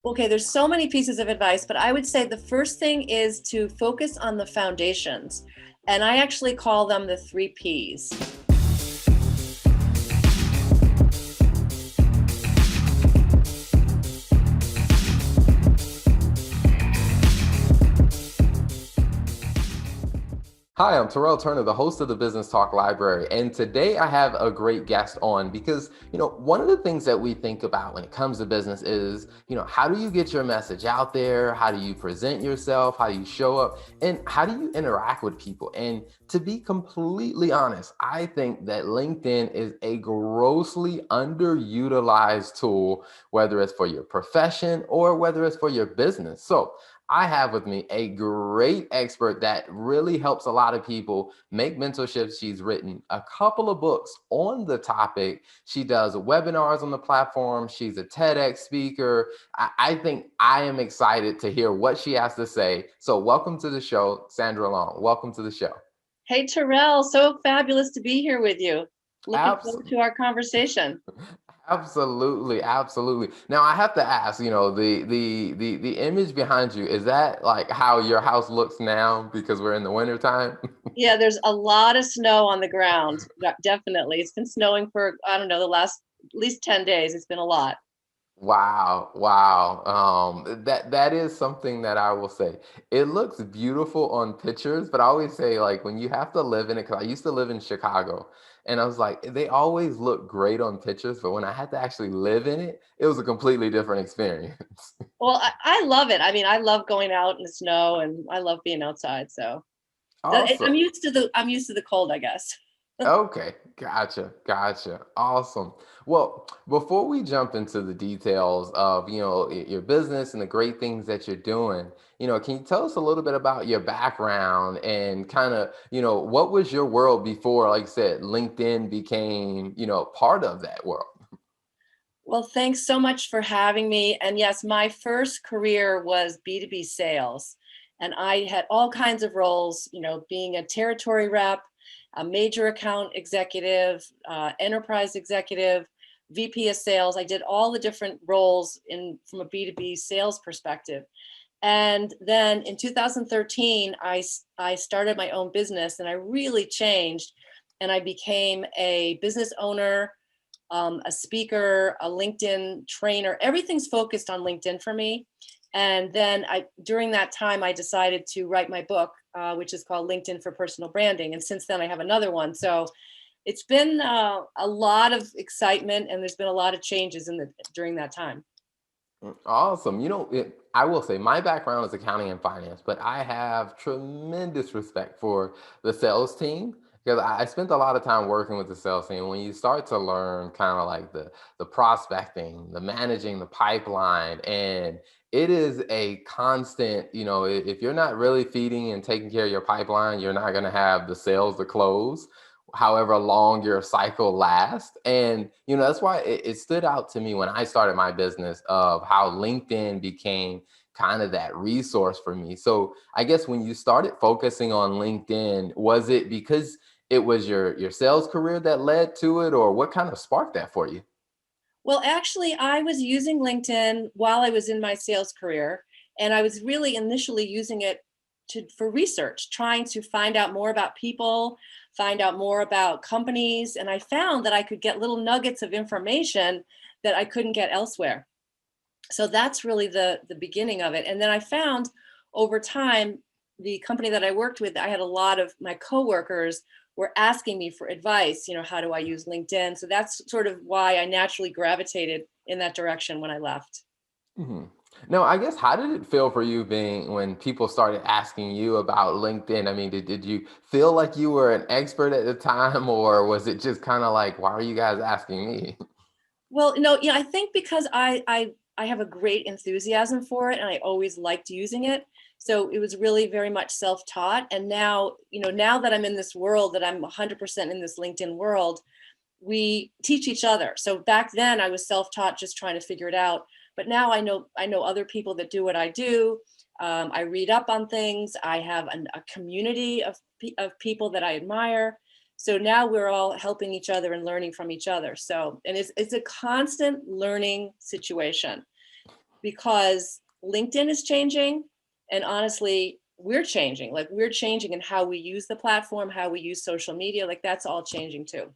Okay, there's so many pieces of advice, but I would say the first thing is to focus on the foundations. And I actually call them the 3 Ps. Hi, I'm Terrell Turner, the host of the Business Talk Library. And today I have a great guest on because, one of the things that we think about when it comes to business is, how do you get your message out there? How do you present yourself? How do you show up? And how do you interact with people? And to be completely honest, I think that LinkedIn is a grossly underutilized tool, whether it's for your profession or whether it's for your business. So I have with me a great expert that really helps a lot of people make mental shifts. She's written a couple of books on the topic. She does webinars on the platform. She's a TEDx speaker. I think I am excited to hear what she has to say. So welcome to the show, Sandra Long. Welcome to the show. Hey, Terrell, so fabulous to be here with you. Looking forward Absolutely. to our conversation. Absolutely, absolutely. Now I have to ask, the image behind you, is that like how your house looks now because we're in the winter time? Yeah, there's a lot of snow on the ground. Definitely. It's been snowing for, I don't know, the last at least 10 days. It's been a lot. Wow, wow. That is something that I will say. It looks beautiful on pictures, but I always say like when you have to live in it, because I used to live in Chicago, and I was like, they always look great on pictures, but when I had to actually live in it, it was a completely different experience. Well, I love it. I mean, I love going out in the snow and I love being outside. So I'm Awesome. used to the cold, I guess. Okay, gotcha, gotcha. Awesome. Well, before we jump into the details of, your business and the great things that you're doing, can you tell us a little bit about your background and kind of, what was your world before, like I said, LinkedIn became, part of that world? Well, thanks so much for having me. And yes, my first career was B2B sales. And I had all kinds of roles, being a territory rep, a major account executive, enterprise executive, VP of sales. I did all the different roles from a B2B sales perspective. And then in 2013, I started my own business and I really changed. And I became a business owner, a speaker, a LinkedIn trainer. Everything's focused on LinkedIn for me. And then during that time, I decided to write my book, which is called LinkedIn for Personal Branding. And since then, I have another one. So it's been a lot of excitement, and there's been a lot of changes during that time. Awesome. I will say my background is accounting and finance, but I have tremendous respect for the sales team because I spent a lot of time working with the sales team. When you start to learn kind of like the prospecting, the managing the pipeline, and it is a constant, if you're not really feeding and taking care of your pipeline, you're not going to have the sales to close however long your cycle lasts. And, that's why it stood out to me when I started my business of how LinkedIn became kind of that resource for me. So I guess when you started focusing on LinkedIn, was it because it was your sales career that led to it, or what kind of sparked that for you? Well, actually, I was using LinkedIn while I was in my sales career, and I was really initially using it for research, trying to find out more about people, find out more about companies, and I found that I could get little nuggets of information that I couldn't get elsewhere. So that's really the beginning of it. And then I found over time, the company that I worked with, I had a lot of my coworkers were asking me for advice, how do I use LinkedIn? So that's sort of why I naturally gravitated in that direction when I left. hmm No, I guess how did it feel for you being when people started asking you about LinkedIn? I mean, did you feel like you were an expert at the time, or was it just kind of like, why are you guys asking me? Well, no, I think because I have a great enthusiasm for it and I always liked using it. So it was really very much self-taught. And now, now that I'm in this world, that I'm 100% in this LinkedIn world, we teach each other. So back then I was self-taught, just trying to figure it out. But now I know other people that do what I do. I read up on things. I have a community of people that I admire. So now we're all helping each other and learning from each other. So, and it's a constant learning situation. because LinkedIn is changing, and honestly, we're changing. Like, we're changing in how we use the platform, how we use social media. Like, that's all changing too.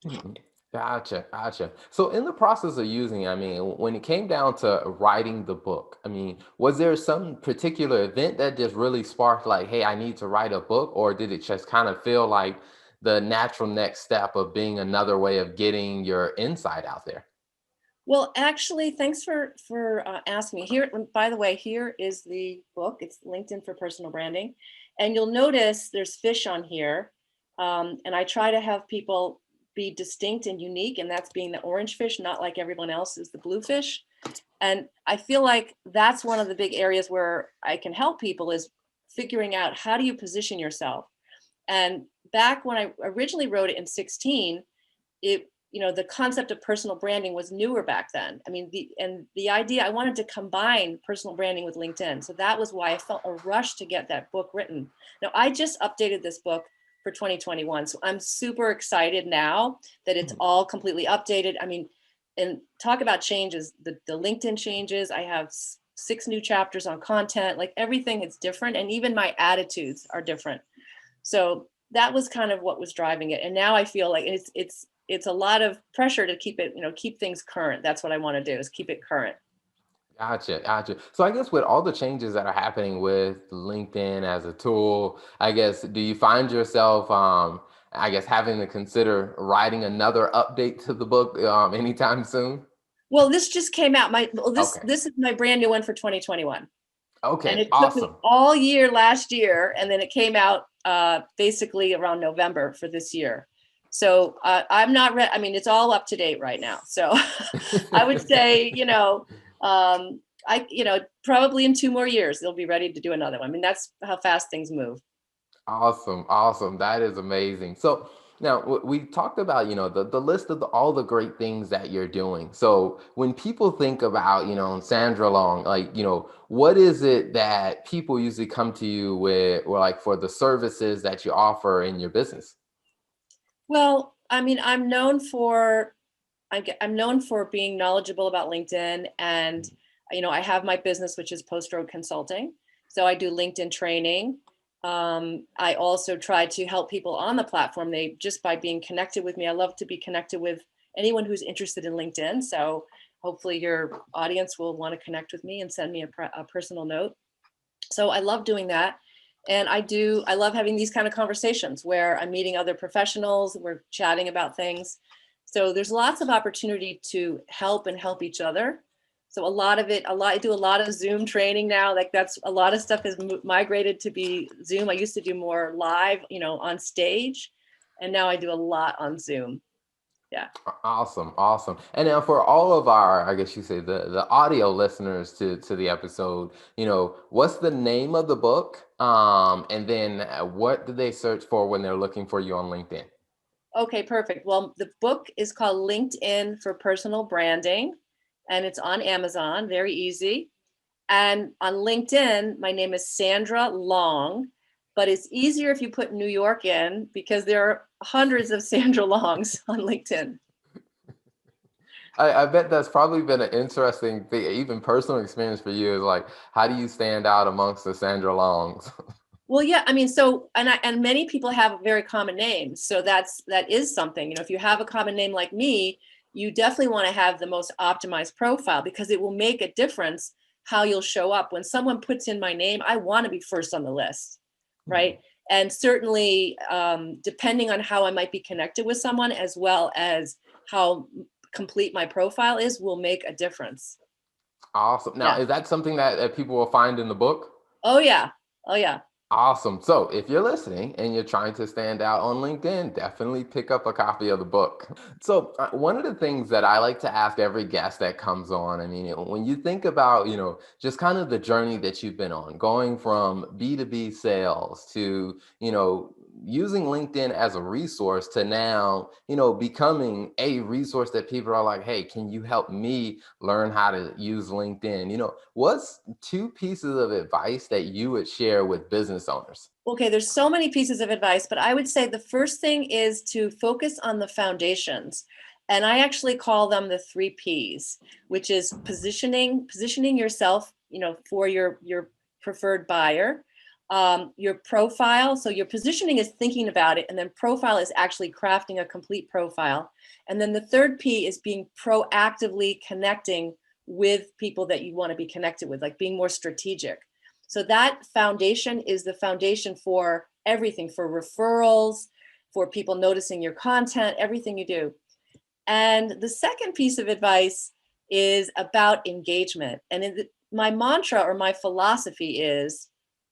Mhm. Gotcha, gotcha. So in the process of using, it, I mean, when it came down to writing the book, I mean, was there some particular event that just really sparked like, hey, I need to write a book, or did it just kind of feel like the natural next step of being another way of getting your insight out there? Well, actually, thanks for asking me. Here, by the way, here is the book. It's LinkedIn for Personal Branding, and you'll notice there's fish on here, and I try to have people be distinct and unique, and that's being the orange fish, not like everyone else is the blue fish. And I feel like that's one of the big areas where I can help people is figuring out how do you position yourself. And back when I originally wrote it in 16, it, the concept of personal branding was newer back then. I mean, the idea, I wanted to combine personal branding with LinkedIn. So that was why I felt a rush to get that book written. Now, I just updated this book for 2021. So I'm super excited now that it's all completely updated. I mean, and talk about changes, the LinkedIn changes. I have 6 new chapters on content, like everything is different. And even my attitudes are different. So that was kind of what was driving it. And now I feel like it's a lot of pressure to keep it, keep things current. That's what I want to do, is keep it current. Gotcha, gotcha. So I guess with all the changes that are happening with LinkedIn as a tool, I guess, do you find yourself, I guess, having to consider writing another update to the book anytime soon? Well, this just came out. This Okay. this is my brand new one for 2021. And Okay. it took me Awesome. all year last year, and then it came out basically around November for this year. So I'm not ready. I mean, it's all up to date right now. So I would say, probably in 2 more years they'll be ready to do another one. I mean, that's how fast things move. Awesome, awesome. That is amazing. So now we talked about, the list of all the great things that you're doing. So when people think about, Sandra Long, like, what is it that people usually come to you with, or like for the services that you offer in your business? Well, I mean, I'm known for being knowledgeable about LinkedIn, and I have my business, which is post road consulting. So I do LinkedIn training. I also try to help people on the platform. They just by being connected with me. I love to be connected with anyone who's interested in LinkedIn. So hopefully your audience will want to connect with me and send me a personal note. So I love doing that. And I love having these kind of conversations where I'm meeting other professionals, we're chatting about things. So there's lots of opportunity to help each other. So I do a lot of Zoom training now. Like, that's a lot of stuff has migrated to be Zoom. I used to do more live, on stage, and now I do a lot on Zoom. Yeah. Awesome, awesome. And now for all of our, I guess you say the audio listeners to the episode, what's the name of the book? And then what do they search for when they're looking for you on LinkedIn? Okay, perfect. Well, the book is called LinkedIn for Personal Branding, and it's on Amazon, very easy. And on LinkedIn, my name is Sandra Long, but it's easier if you put New York in because there are hundreds of Sandra Longs on LinkedIn. I bet that's probably been an interesting thing, even personal experience for you is like, how do you stand out amongst the Sandra Longs? Well, yeah, I mean, and many people have very common names, so that is something. If you have a common name like me, you definitely want to have the most optimized profile because it will make a difference how you'll show up. When someone puts in my name, I want to be first on the list, right? And certainly, depending on how I might be connected with someone, as well as how complete my profile is, will make a difference. Awesome. Now, Yeah. is that something that people will find in the book? Oh yeah. Oh yeah. Awesome. So if you're listening and you're trying to stand out on LinkedIn, definitely pick up a copy of the book. So one of the things that I like to ask every guest that comes on, I mean, when you think about, just kind of the journey that you've been on, going from B2B sales to, using LinkedIn as a resource to now, becoming a resource that people are like, hey, can you help me learn how to use LinkedIn? What's 2 pieces of advice that you would share with business owners? Okay, there's so many pieces of advice, but I would say the first thing is to focus on the foundations. And I actually call them the 3 Ps, which is positioning yourself, for your preferred buyer, your profile. So your positioning is thinking about it, and then profile is actually crafting a complete profile. And then the third P is being proactively connecting with people that you want to be connected with, like being more strategic. So that foundation is the foundation for everything, for referrals, for people noticing your content, everything you do. And the second piece of advice is about engagement. And my mantra or my philosophy is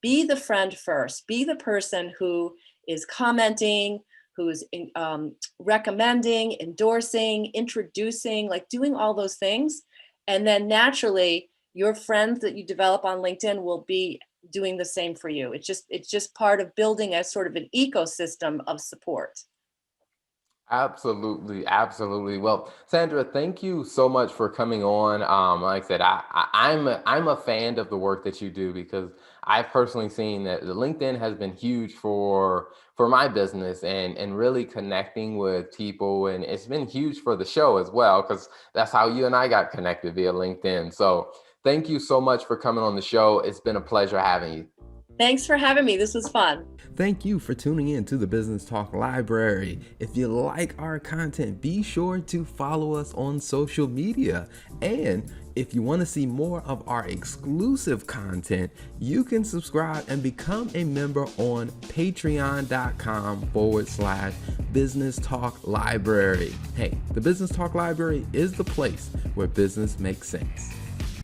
be the friend first. Be the person who is commenting, who's recommending, endorsing, introducing, like doing all those things. And then naturally, your friends that you develop on LinkedIn will be doing the same for you. It's just part of building a sort of an ecosystem of support. Absolutely, absolutely. Well, Sandra, thank you so much for coming on. Like I said, I'm a fan of the work that you do because I've personally seen that the LinkedIn has been huge for my business and really connecting with people, and it's been huge for the show as well because that's how you and I got connected via LinkedIn. So thank you so much for coming on the show. It's been a pleasure having you. Thanks for having me. This was fun. Thank you for tuning in to the Business Talk Library. If you like our content, be sure to follow us on social media. And if you want to see more of our exclusive content, you can subscribe and become a member on patreon.com/Business Talk Library. Hey, the Business Talk Library is the place where business makes sense.